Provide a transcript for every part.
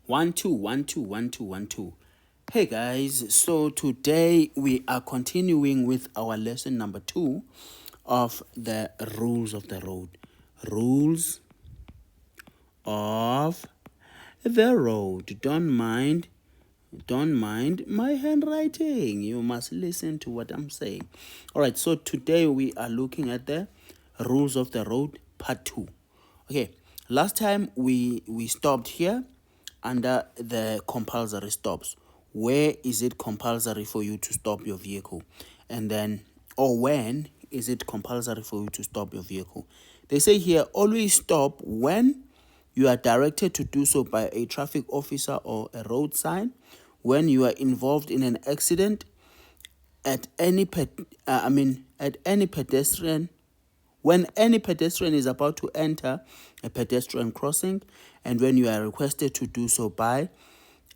One, two, one, two, one, two, one, two. Hey guys, so today we are continuing with our lesson number 2 of the rules of the road. Rules of the road. Don't mind my handwriting. You must listen to what I'm saying. All right, so today we are looking at the rules of the road part 2. Okay, last time we stopped here under the compulsory stops. Where is it compulsory for you to stop your vehicle? And then, or when is it compulsory for you to stop your vehicle? They say here, always stop when you are directed to do so by a traffic officer or a road sign, when you are involved in an accident, at any pedestrian, when any pedestrian is about to enter a pedestrian crossing, and when you are requested to do so by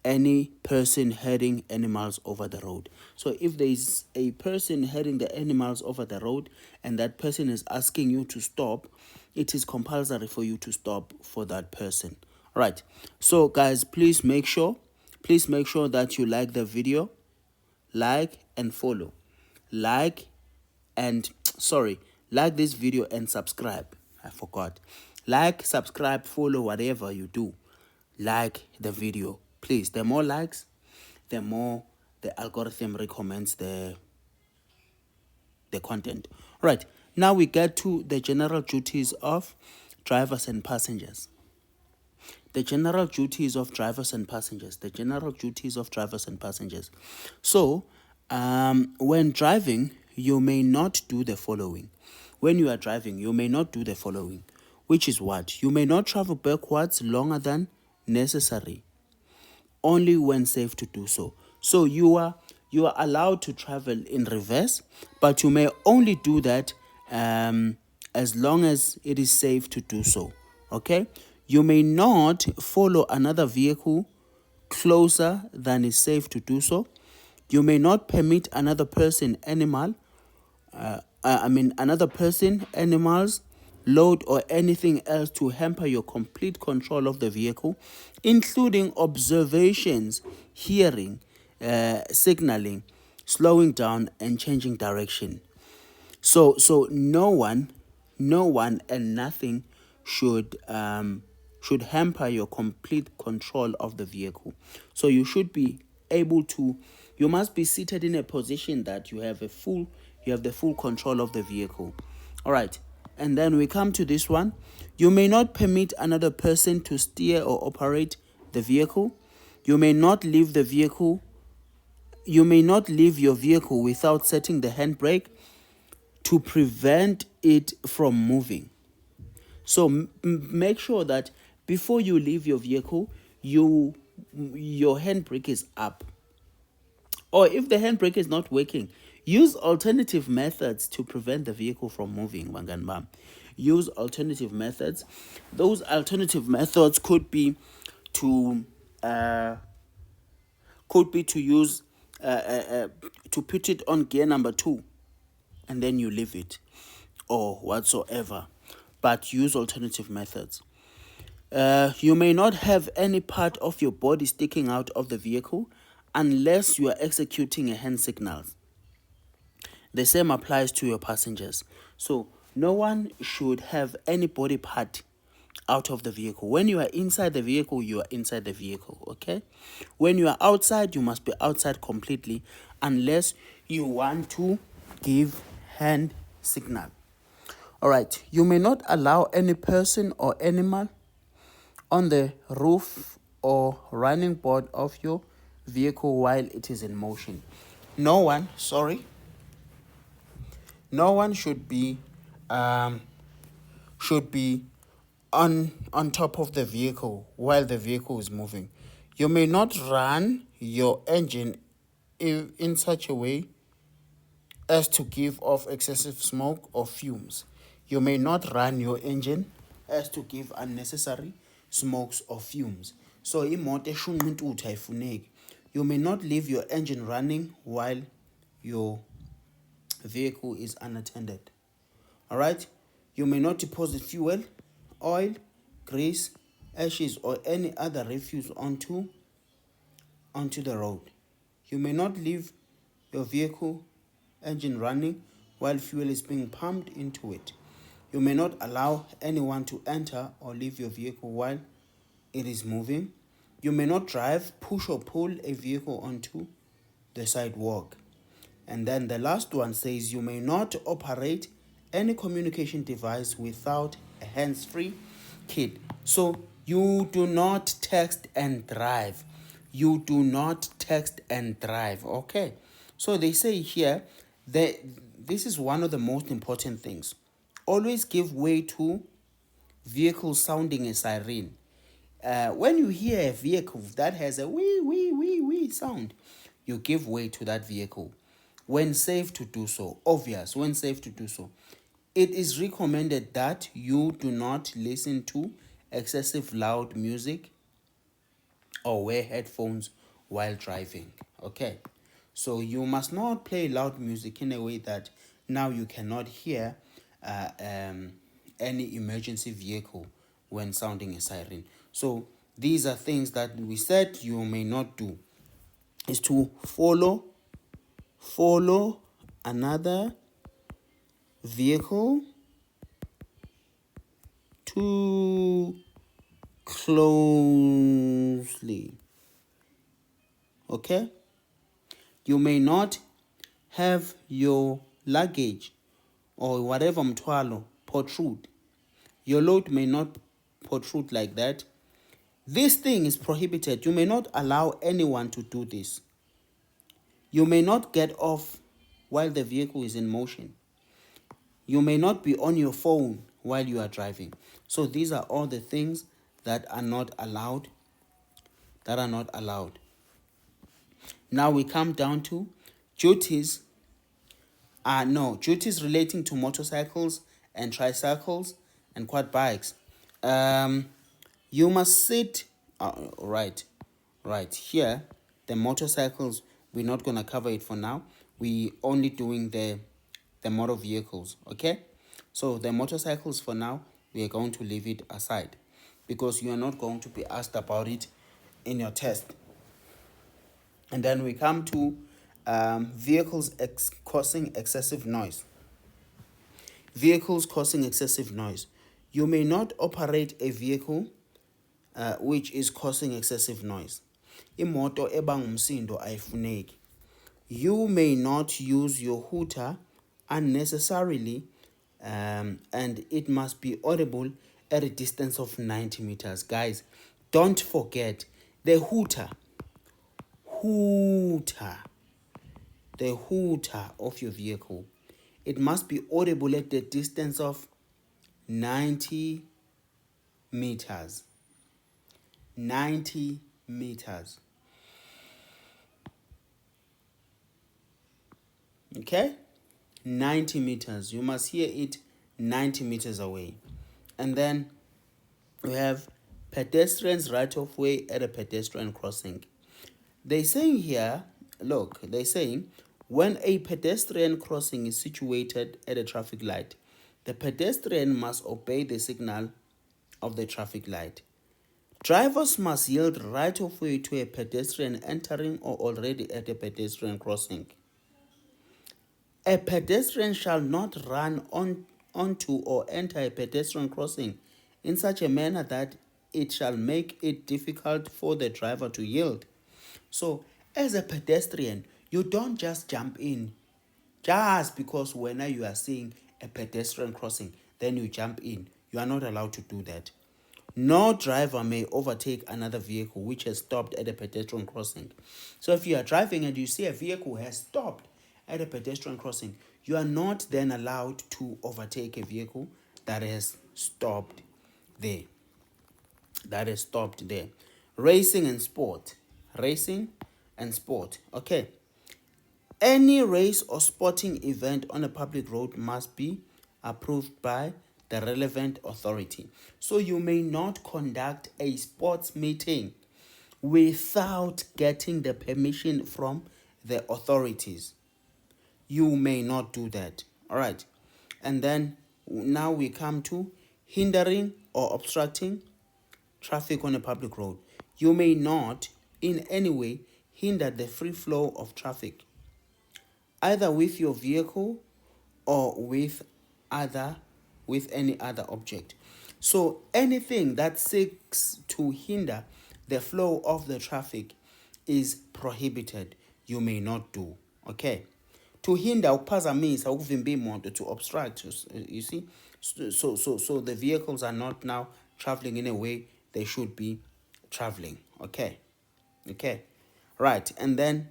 any person heading animals over the road. So if there is a person heading the animals over the road and that person is asking you to stop, it is compulsory for you to stop for that person. All right. So guys, please make sure that you like the video, like and follow. Like this video and subscribe. I forgot. Like, subscribe, follow, whatever you do. Like the video. Please, the more likes, the more the algorithm recommends the content. Right. Now we get to the general duties of drivers and passengers. The general duties of drivers and passengers. So, when driving, you may not do the following. When you are driving, you may not do the following, which is what? You may not travel backwards longer than necessary, only when safe to do so. So you are allowed to travel in reverse, but you may only do that as long as it is safe to do so. Okay? You may not follow another vehicle closer than is safe to do so. You may not permit another person, animals, load, or anything else to hamper your complete control of the vehicle, including observations, hearing, signaling, slowing down, and changing direction. So no one and nothing should hamper your complete control of the vehicle. So you must be seated in a position that you have the full control of the vehicle. All right. And then we come to this one. You may not permit another person to steer or operate the vehicle. You may not leave your vehicle without setting the handbrake to prevent it from moving. So make sure that before you leave your vehicle, your handbrake is up. Or if the handbrake is not working, use alternative methods to prevent the vehicle from moving. Use alternative methods. Those alternative methods could be to use to put it on gear number 2 and then you leave it, or whatsoever. But use alternative methods. You may not have any part of your body sticking out of the vehicle unless you are executing a hand signal. The same applies to your passengers. So no one should have any body part out of the vehicle. When you are inside the vehicle, you are inside the vehicle, okay? When you are outside, you must be outside completely unless you want to give hand signal. All right. You may not allow any person or animal on the roof or running board of your vehicle while it is in motion. No one should be on top of the vehicle while the vehicle is moving. You may not run your engine in such a way as to give off excessive smoke or fumes. You may not run your engine as to give unnecessary smokes or fumes. So you may not leave your engine running while your vehicle is unattended. All right? You may not deposit fuel, oil, grease, ashes, or any other refuse onto the road. You may not leave your vehicle engine running while fuel is being pumped into it. You may not allow anyone to enter or leave your vehicle while it is moving. You may not drive, push, or pull a vehicle onto the sidewalk. And then the last one says you may not operate any communication device without a hands-free kit. So you do not text and drive. You do not text and drive. Okay. So they say here that this is one of the most important things. Always give way to vehicles sounding a siren. When you hear a vehicle that has a wee, wee, wee, wee sound, you give way to that vehicle. When safe to do so, obvious, when safe to do so. It is recommended that you do not listen to excessive loud music or wear headphones while driving. Okay, so you must not play loud music in a way that now you cannot hear any emergency vehicle when sounding a siren. So these are things that we said you may not do. Is to follow another vehicle too closely. Okay? You may not have your luggage or whatever mthwalo protrude. Your load may not protrude like that. This thing is prohibited. You may not allow anyone to do this. You may not get off while the vehicle is in motion. You may not be on your phone while you are driving. So these are all the things that are not allowed. Now we come down to duties. Duties relating to motorcycles and tricycles and quad bikes. You must sit. Right here. The motorcycles, we're not gonna cover it for now. We only doing the motor vehicles. Okay, so the motorcycles for now we are going to leave it aside because you are not going to be asked about it in your test. And then we come to vehicles causing excessive noise. Vehicles causing excessive noise. You may not operate a vehicle which is causing excessive noise. Imoto ebanga umsindo ayifuneki. You may not use your hooter unnecessarily, and it must be audible at a distance of 90 meters. Guys, don't forget the hooter of your vehicle. It must be audible at the distance of 90 meters. 90 meters. Okay? 90 meters. You must hear it 90 meters away. And then we have pedestrians right of way at a pedestrian crossing. They're saying here, they're saying when a pedestrian crossing is situated at a traffic light, the pedestrian must obey the signal of the traffic light. Drivers must yield right of way to a pedestrian entering or already at a pedestrian crossing. A pedestrian shall not run onto or enter a pedestrian crossing in such a manner that it shall make it difficult for the driver to yield. So, as a pedestrian, you don't just jump in just because when you are seeing a pedestrian crossing, then you jump in. You are not allowed to do that. No driver may overtake another vehicle which has stopped at a pedestrian crossing. So if you are driving and you see a vehicle has stopped at a pedestrian crossing, you are not then allowed to overtake a vehicle that has stopped there. Racing and sport. Okay. Any race or sporting event on a public road must be approved by the relevant authority. So you may not conduct a sports meeting without getting the permission from the authorities. You may not do that. All right. And then now we come to hindering or obstructing traffic on a public road. You may not in any way hinder the free flow of traffic, either with your vehicle or with any other object. So anything that seeks to hinder the flow of the traffic is prohibited. You may not do. Okay. To hinder, ukuphazamisa, ukuvimba imoto, to obstruct. You see, so the vehicles are not now traveling in a way they should be traveling. Okay. Right. And then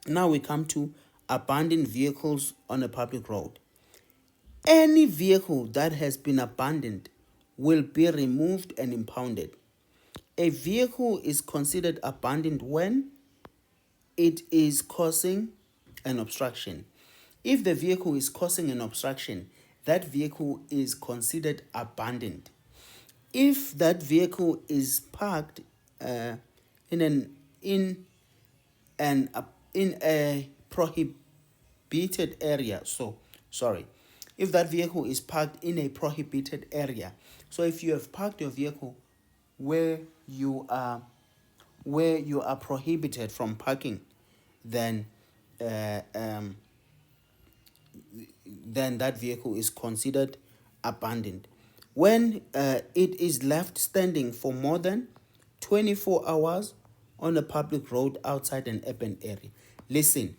now we come to abandoned vehicles on a public road. Any vehicle that has been abandoned will be removed and impounded. A vehicle is considered abandoned when it is causing an obstruction. If the vehicle is causing an obstruction, that vehicle is considered abandoned. If that vehicle is parked in a prohibited area, if that vehicle is parked in a prohibited area, so if you have parked your vehicle where you are prohibited from parking, then that vehicle is considered abandoned. When it is left standing for more than 24 hours on a public road outside an urban area. Listen,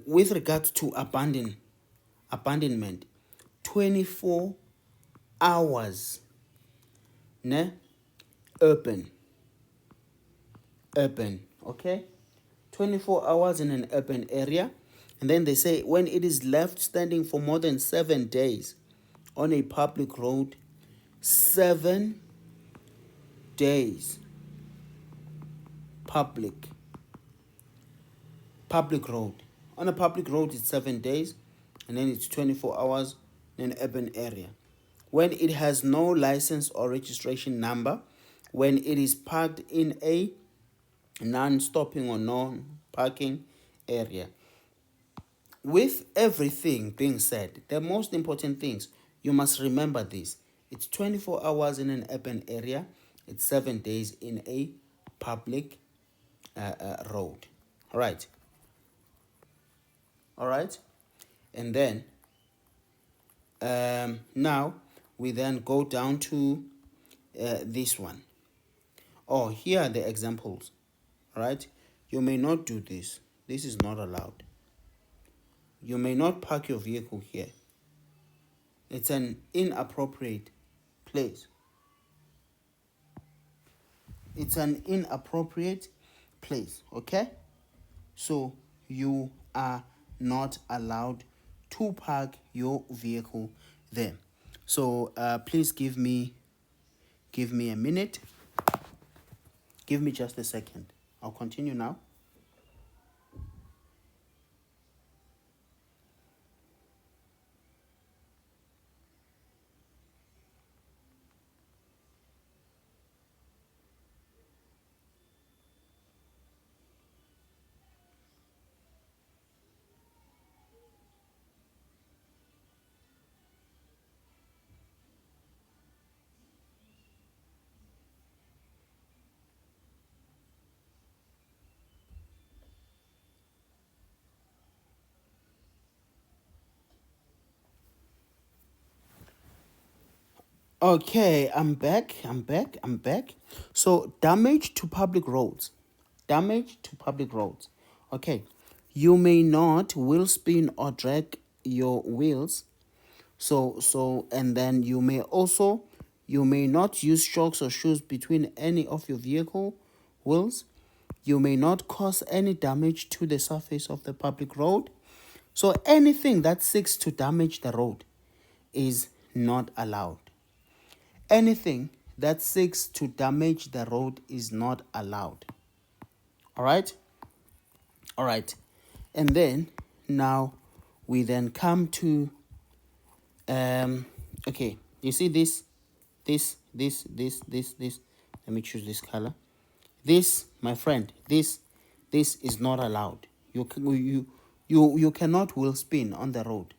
with regard to abandonment, 24 hours, ne? Urban, okay? 24 hours in an urban area. And then they say when it is left standing for more than 7 days on a public road, 7 days, public road. On a public road, it's 7 days, and then it's 24 hours in an urban area. When it has no license or registration number, when it is parked in a non-stopping or non-parking area. With everything being said, the most important things, you must remember this. It's 24 hours in an urban area. It's 7 days in a public road. All right. And then, now we then go down to this one. Oh, here are the examples. All right. You may not do this. This is not allowed. You may not park your vehicle here. It's an inappropriate place. Okay? So you are not allowed to park your vehicle there. So please give me a minute. Give me just a second. I'll continue now. Okay, I'm back. So, damage to public roads. Okay, you may not wheel spin or drag your wheels. And then you may not use shocks or shoes between any of your vehicle wheels. You may not cause any damage to the surface of the public road. So anything that seeks to damage the road is not allowed. Anything that seeks to damage the road is not allowed. All right. And then now we then come to okay, you see this. Let me choose this color. This, my friend, this is not allowed. You cannot wheel spin on the road.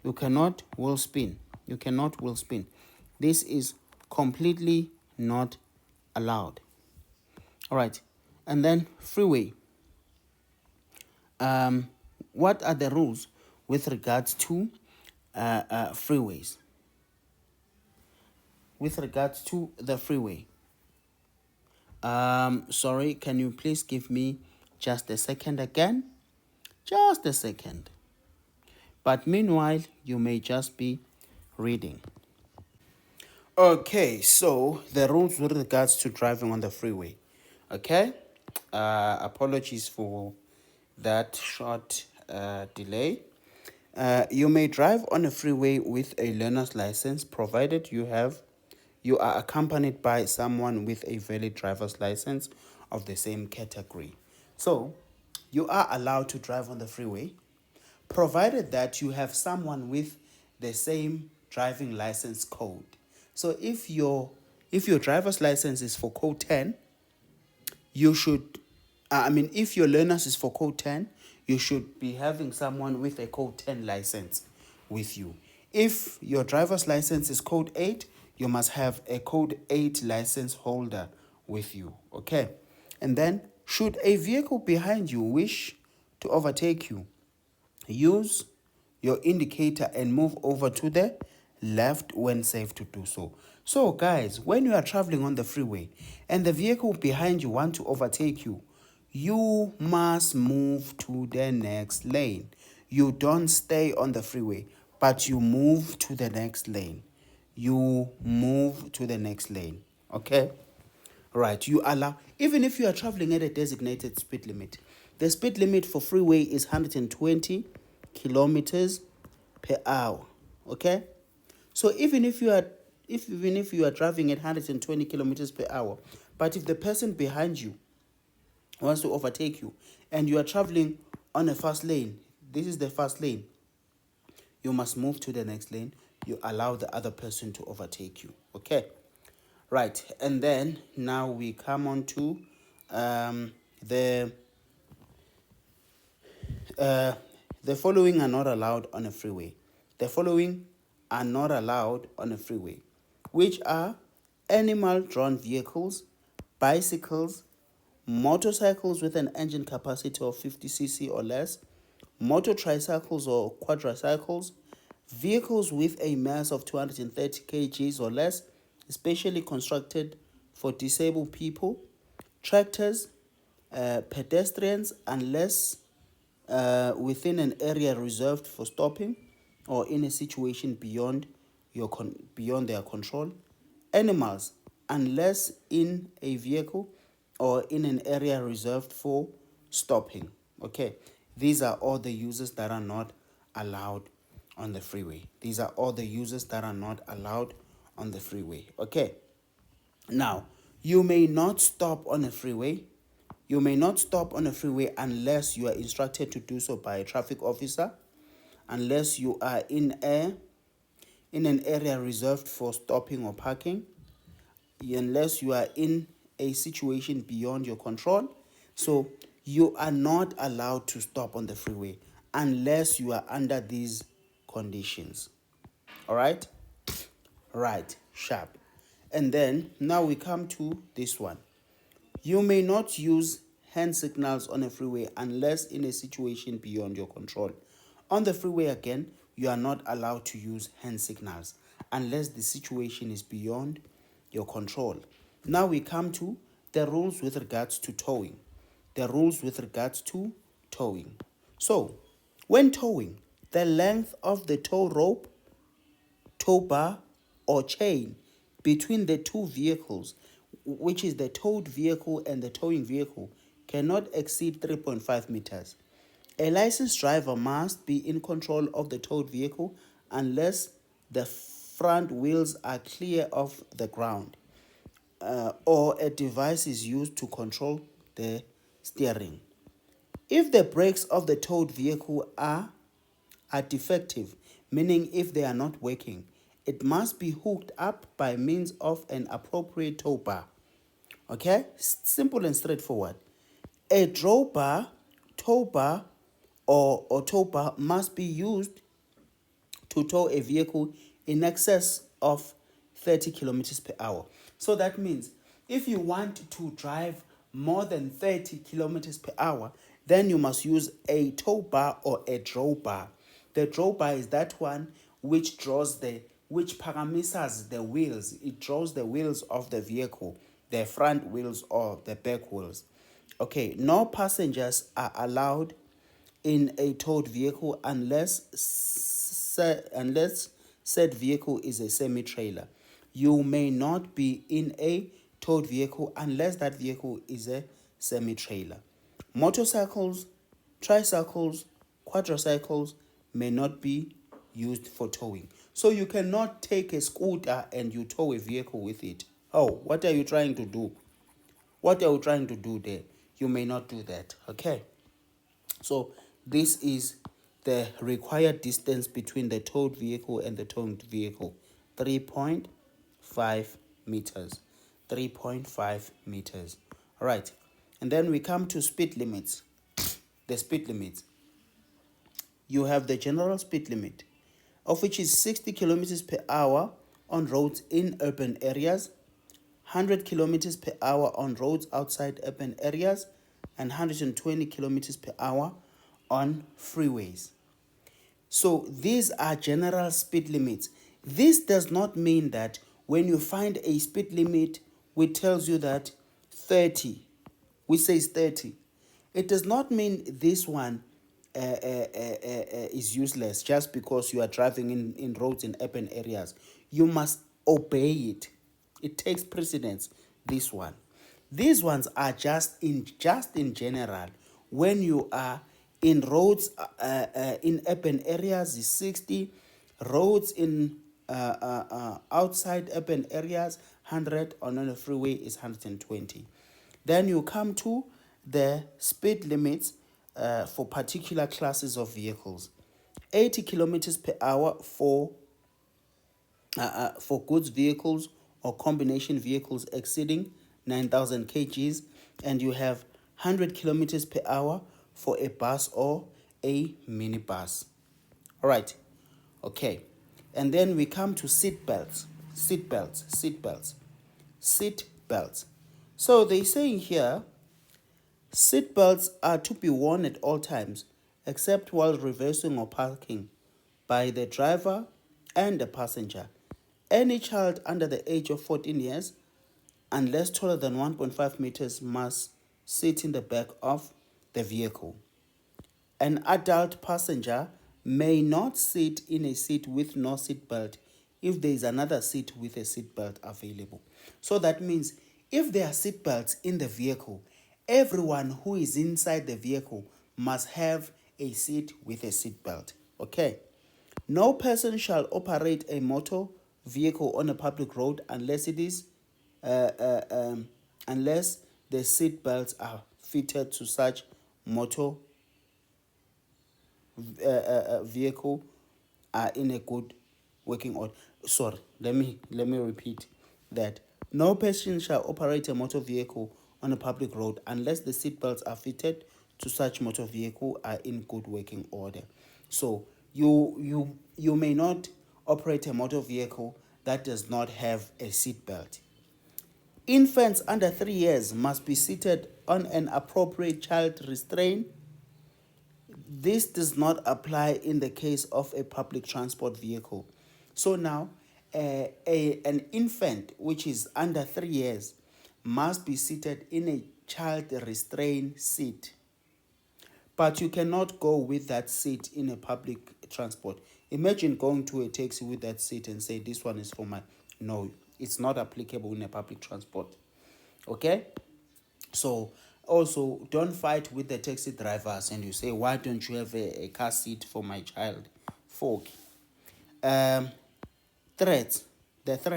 You cannot wheel spin. This is completely not allowed. All right, and then freeway. What are the rules with regards to freeways? With regards to the freeway. Sorry, can you please give me just a second again? Just a second. But meanwhile, you may just be reading. Okay, so the rules with regards to driving on the freeway. Okay, apologies for that short delay. You may drive on a freeway with a learner's license provided you are accompanied by someone with a valid driver's license of the same category. So, you are allowed to drive on the freeway provided that you have someone with the same driving license code. So if your driver's license is for code 10, you should if your learners is for code 10, you should be having someone with a code 10 license with you. If your driver's license is code 8, you must have a code 8 license holder with you. Okay. And then, should a vehicle behind you wish to overtake you, use your indicator and move over to the left when safe to do so. So guys, when you are traveling on the freeway and the vehicle behind you want to overtake you, you must move to the next lane. You don't stay on the freeway, but you move to the next lane. You move to the next lane. Okay? Right, you allow, even if you are traveling at a designated speed limit, the speed limit for freeway is 120 kilometers per hour. Okay? So even if you are driving at 120 kilometers per hour, but if the person behind you wants to overtake you and you are traveling on a fast lane, this is the fast lane, you must move to the next lane. You allow the other person to overtake you. Okay? Right, and then now we come on to the following are not allowed on a freeway. The following are not allowed on a freeway, which are animal-drawn vehicles, bicycles, motorcycles with an engine capacity of 50cc or less, motor tricycles or quadricycles, vehicles with a mass of 230 kgs or less, especially constructed for disabled people, tractors, pedestrians, unless within an area reserved for stopping or in a situation beyond their control, animals, unless in a vehicle or in an area reserved for stopping. Okay, these are all the uses that are not allowed on the freeway. These are all the uses that are not allowed on the freeway. Okay, now you may not stop on a freeway. You may not stop on a freeway unless you are instructed to do so by a traffic officer, unless you are in an area reserved for stopping or parking, unless you are in a situation beyond your control. So you are not allowed to stop on the freeway unless you are under these conditions. All right? Right, sharp. And then now we come to this one. You may not use hand signals on a freeway unless in a situation beyond your control. On the freeway again, you are not allowed to use hand signals unless the situation is beyond your control. Now we come to the rules with regards to towing. The rules with regards to towing. So, when towing, the length of the tow rope, tow bar, or chain between the two vehicles, which is the towed vehicle and the towing vehicle, cannot exceed 3.5 meters. A licensed driver must be in control of the towed vehicle unless the front wheels are clear of the ground or a device is used to control the steering. If the brakes of the towed vehicle are defective, meaning if they are not working, it must be hooked up by means of an appropriate tow bar. Okay? Simple and straightforward. A drawbar, tow bar, or tow bar must be used to tow a vehicle in excess of 30 kilometers per hour. So that means if you want to drive more than 30 kilometers per hour, then you must use a tow bar or a draw bar. The draw bar is that one which paramises the wheels. It draws the wheels of the vehicle, the front wheels or the back wheels. Okay, no passengers are allowed in a towed vehicle unless said vehicle is a semi-trailer. You may not be in a towed vehicle unless that vehicle is a semi-trailer. Motorcycles, tricycles, quadricycles may not be used for towing. So you cannot take a scooter and you tow a vehicle with it. Oh, what are you trying to do? What are you trying to do there? You may not do that. Okay. So this is the required distance between the towed vehicle and the towed vehicle. 3.5 meters. 3.5 meters. All right. And then we come to speed limits. The speed limits. You have the general speed limit, of which is 60 kilometers per hour on roads in urban areas, 100 kilometers per hour on roads outside urban areas, and 120 kilometers per hour on freeways. So these are general speed limits. This does not mean that when you find a speed limit which tells you that 30, which says 30, it does not mean this one is useless just because you are driving in roads in urban areas. You must obey it. It takes precedence, this one. These ones are just in general. When you are in roads in urban areas is 60, roads in outside urban areas 100, on a freeway is 120. Then you come to the speed limits for particular classes of vehicles. 80 kilometers per hour for goods vehicles or combination vehicles exceeding 9,000 kgs, and you have 100 kilometers per hour for a bus or a minibus. All right. Okay. And then we come to seat belts. Seat belts. So they're saying here, seat belts are to be worn at all times, except while reversing or parking, by the driver and the passenger. Any child under the age of 14 years, unless taller than 1.5 meters, must sit in the back of the vehicle. An adult passenger may not sit in a seat with no seat belt if there is another seat with a seat belt available. So that means if there are seat belts in the vehicle, everyone who is inside the vehicle must have a seat with a seat belt. Okay. No person shall operate a motor vehicle on a public road unless unless the seat belts are fitted to such motor vehicle are in a good working order. Sorry, let me repeat that. No person shall operate a motor vehicle on a public road unless the seat belts are fitted to such motor vehicle are in good working order. So you may not operate a motor vehicle that does not have a seat belt. Infants under 3 years must be seated on an appropriate child restraint. This does not apply in the case of a public transport vehicle. So now, an infant which is under 3 years must be seated in a child restraint seat. But you cannot go with that seat in a public transport. Imagine going to a taxi with that seat and say, this one is for my... No, it's not applicable in a public transport. Okay? So also, don't fight with the taxi drivers and you say, why don't you have a car seat for my child? Folk. Threads. The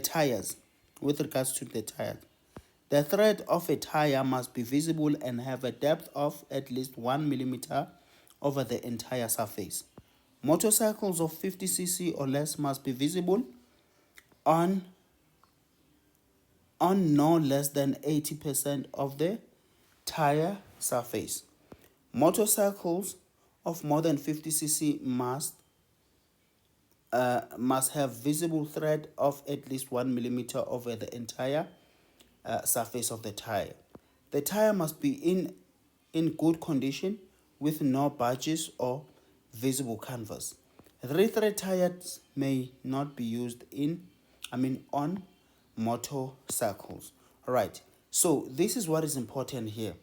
tires. With regards to the tires. The thread of a tire must be visible and have a depth of at least 1 millimeter over the entire surface. Motorcycles of 50cc or less must be visible on no less than 80% of the tire surface. Motorcycles of more than 50cc must must have visible tread of at least 1 millimeter over the entire surface of the tire. The tire must be in good condition with no budges or visible canvas. Three-thread tires may not be used on motorcycles. All right. So this is what is important here.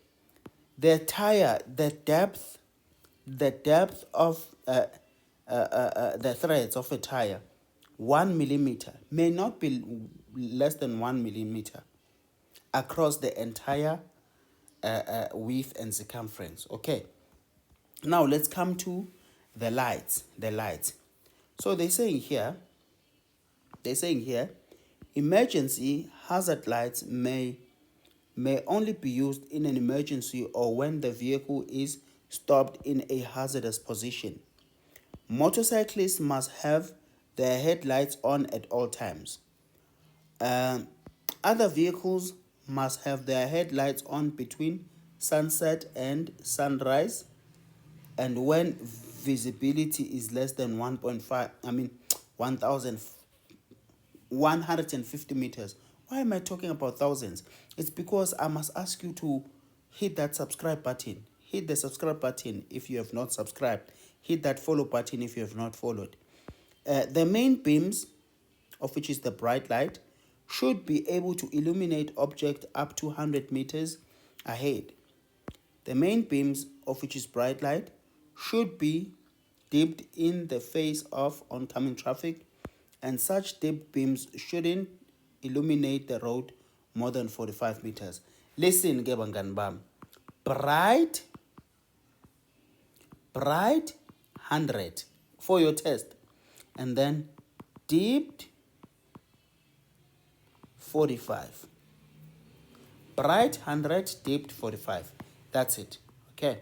The tire, the depth of the threads of a tire, 1 millimeter, may not be less than 1 millimeter across the entire width and circumference. Okay. Now let's come to the lights. So they're saying here, emergency hazard lights may only be used in an emergency or when the vehicle is stopped in a hazardous position. Motorcyclists must have their headlights on at all times. Other vehicles must have their headlights on between sunset and sunrise, and when visibility is less than 1,150 meters. Why am I talking about thousands? It's because I must ask you to hit that subscribe button. Hit the subscribe button if you have not subscribed. Hit that follow button if you have not followed. The main beams, of which is the bright light, should be able to illuminate object up to 100 meters ahead. The main beams, of which is bright light, should be dipped in the face of oncoming traffic, and such dipped beams shouldn't illuminate the road more than 45 meters. Listen, ke bangani bam. Bright 100 for your test, and then dipped 45. Bright 100, dipped 45. That's it. Okay,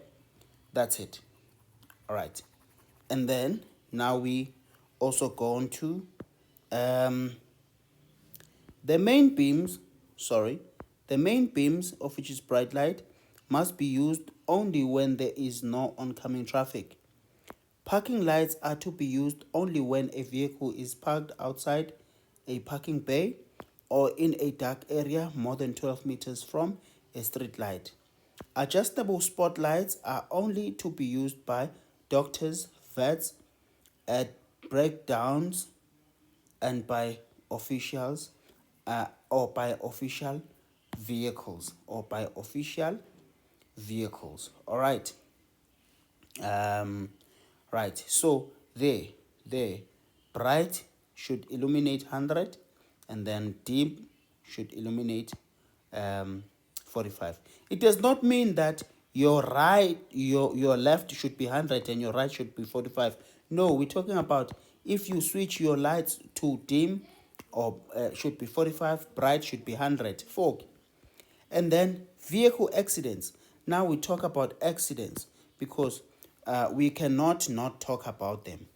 that's it. All right. And then now we also go on to the main beams, of which is bright light, must be used only when there is no oncoming traffic. Parking lights are to be used only when a vehicle is parked outside a parking bay or in a dark area more than 12 meters from a street light. Adjustable spotlights are only to be used by doctors, vets, at breakdowns, and by officials or by official vehicles. All right. Right. So there, bright should illuminate 100, and then dim should illuminate 45. It does not mean that your left should be 100 and your right should be 45. No, we're talking about if you switch your lights to dim, or should be 45, bright should be 100. Fog. And then vehicle accidents. Now we talk about accidents because we cannot not talk about them.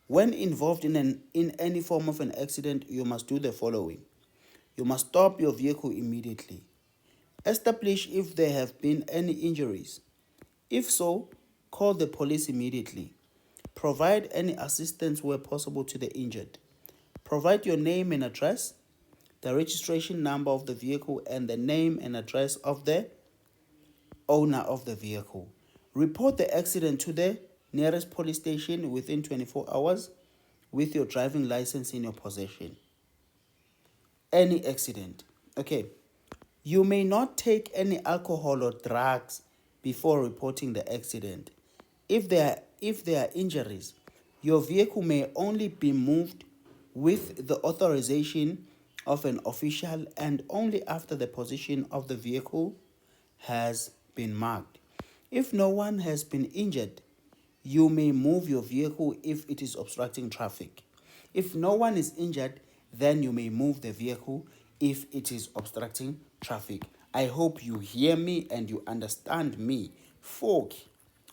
When involved in any form of an accident, you must do the following. You must stop your vehicle immediately. Establish if there have been any injuries. If so, call the police immediately. Provide any assistance where possible to the injured. Provide your name and address, the registration number of the vehicle, and the name and address of the owner of the vehicle. Report the accident to the nearest police station within 24 hours with your driving license in your possession. Any accident. Okay. You may not take any alcohol or drugs before reporting the accident. If there are injuries, your vehicle may only be moved with the authorization of an official and only after the position of the vehicle has been marked. If no one has been injured, you may move your vehicle if it is obstructing traffic. If no one is injured, then you may move the vehicle if it is obstructing traffic. I hope you hear me and you understand me, folk.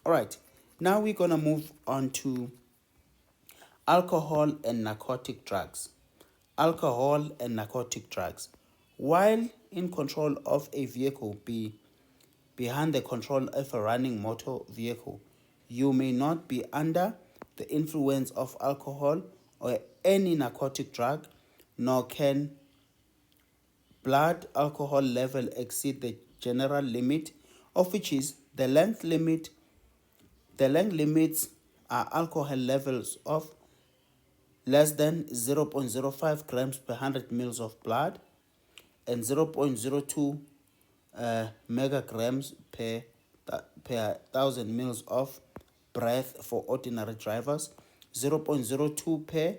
All right, now we're going to move on to alcohol and narcotic drugs. Alcohol and narcotic drugs. While in control of a vehicle, behind the control of a running motor vehicle, you may not be under the influence of alcohol or any narcotic drug, nor can blood alcohol level exceed the general limit, of which is the length limit. The length limits are alcohol levels of less than 0.05 grams per 100 mils of blood and 0.02 megagrams per 1000 mils of breath for ordinary drivers, 0.02 per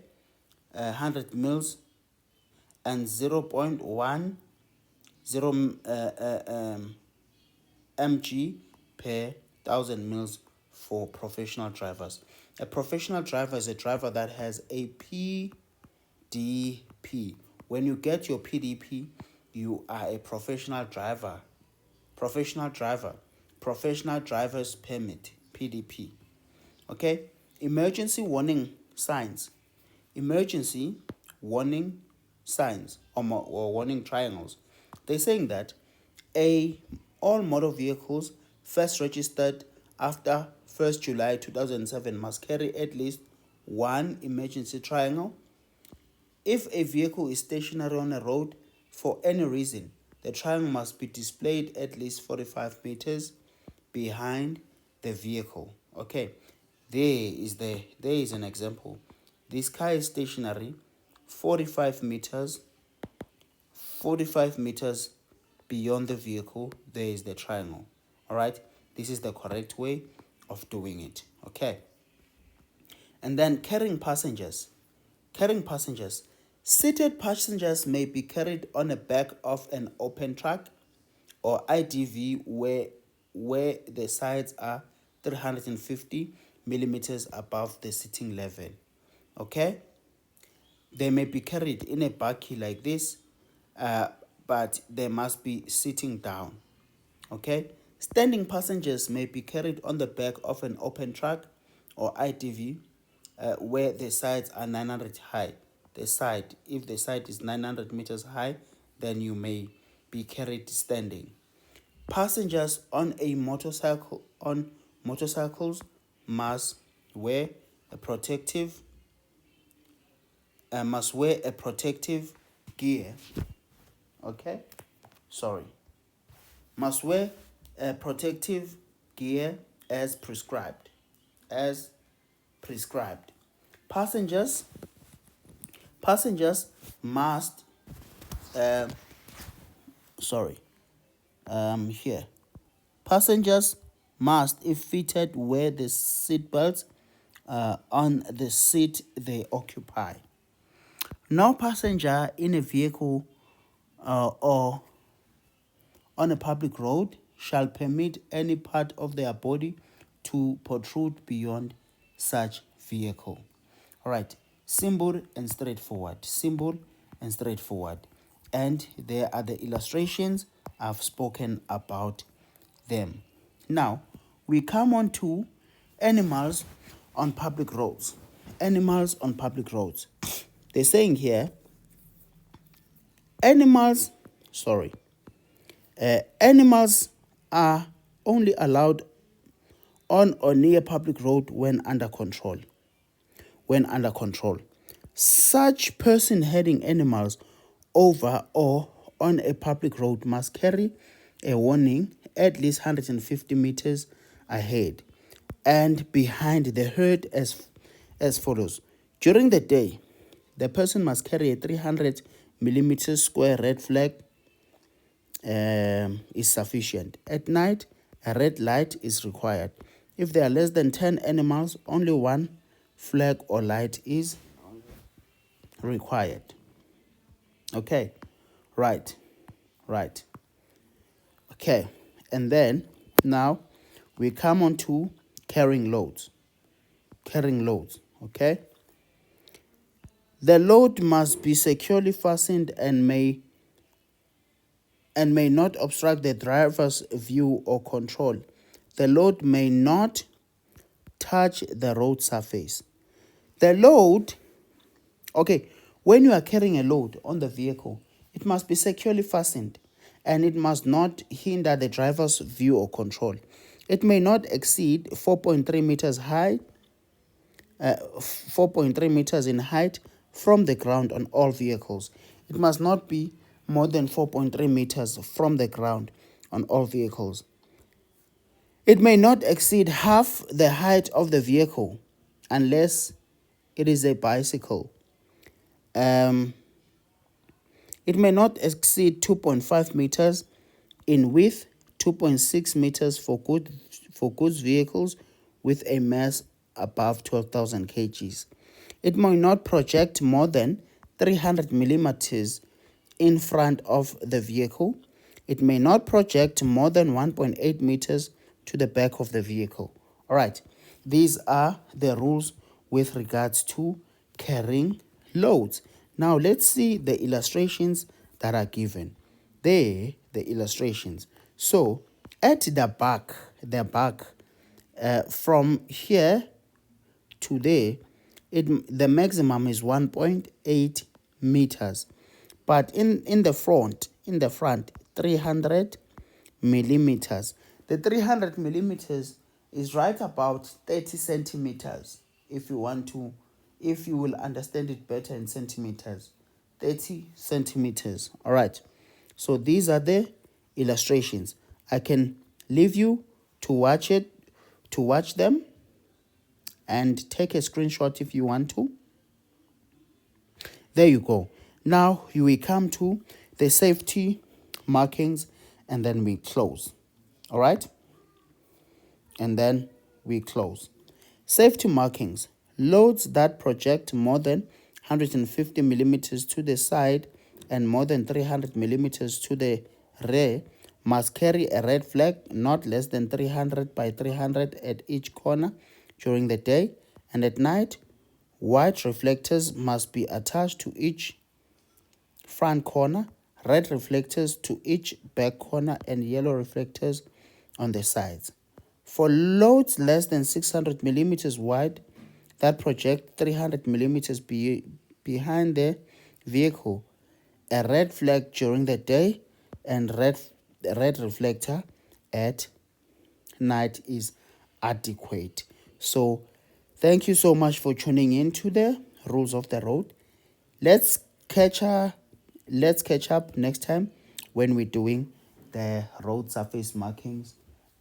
100 mils, and 0.10 mg per 1000 mils for professional drivers. A professional driver is a driver that has a PDP. When you get your PDP, you are a professional driver. Professional driver's permit, PDP. Okay? Emergency warning signs. Emergency warning signs or warning triangles. They're saying that all motor vehicles first registered after 1st July 2007 must carry at least one emergency triangle. If a vehicle is stationary on a road for any reason, the triangle must be displayed at least 45 meters behind the vehicle. Okay, there is an example. This car is stationary 45 meters beyond the vehicle. There is the triangle. All right, this is the correct way of doing it. Okay, and then carrying passengers. Seated passengers may be carried on the back of an open truck or IDV where the sides are 350 millimeters above the sitting level. Okay, they may be carried in a bakkie like this, but they must be sitting down. Okay, standing passengers may be carried on the back of an open truck or IDV where the sides are 900 high. If the side is 900 meters high, then you may be carried standing. Passengers on motorcycles must wear a protective gear. Okay, must wear a protective gear as prescribed. Passengers must Passengers must, if fitted, wear the seat belts on the seat they occupy. No passenger in a vehicle or on a public road shall permit any part of their body to protrude beyond such vehicle. All right, simple and straightforward. And there are the illustrations. I've spoken about them. Now, we come on to animals on public roads. They're saying here, animals are only allowed on or near public road when under control. Such person heading animals over or on a public road must carry a warning at least 150 meters ahead and behind the herd as follows. During the day, the person must carry a 300 millimeter square red flag is sufficient. At night, a red light is required. If there are less than 10 animals, only one flag or light is required. Okay, right. Okay, and then now we come on to carrying loads. Okay, the load must be securely fastened and may not obstruct the driver's view or control. The load may not touch the road surface. When you are carrying a load on the vehicle, it must be securely fastened and it must not hinder the driver's view or control. It may not exceed 4.3 meters high 4.3 meters in height from the ground on all vehicles. It must not be more than 4.3 meters from the ground on all vehicles. It may not exceed half the height of the vehicle unless it is a bicycle. It may not exceed 2.5 meters in width, 2.6 meters for goods vehicles with a mass above 12,000 kgs. It may not project more than 300 millimeters in front of the vehicle. It may not project more than 1.8 meters to the back of the vehicle. All right, these are the rules with regards to carrying loads. Now let's see the illustrations that are given. There, the illustrations. So at the back, from here to there, the maximum is 1.8 meters, but in the front 300 millimeters. The 300 millimeters is right about 30 centimeters. If you will understand it better in centimeters, 30 centimeters. All right, so these are the illustrations. I can leave you to watch them and take a screenshot if you want to. There you go. Now we come to the safety markings and then we close. All right? And then we close. Safety markings. Loads that project more than 150 millimeters to the side and more than 300 millimeters to the rear must carry a red flag not less than 300 by 300 at each corner during the day, and at night, white reflectors must be attached to each front corner, red reflectors to each back corner, and yellow reflectors on the sides. For loads less than 600 millimeters wide that project 300 millimeters behind the vehicle, a red flag during the day and red reflector at night is adequate. So thank you so much for tuning in to the rules of the road. Let's catch up next time when we're doing the road surface markings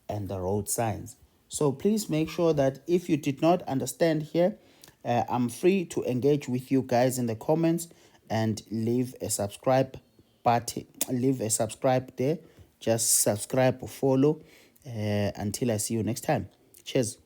and the road signs. So please make sure that if you did not understand here, I'm free to engage with you guys in the comments and leave a subscribe button, leave a subscribe there. Just subscribe or follow until I see you next time. Cheers.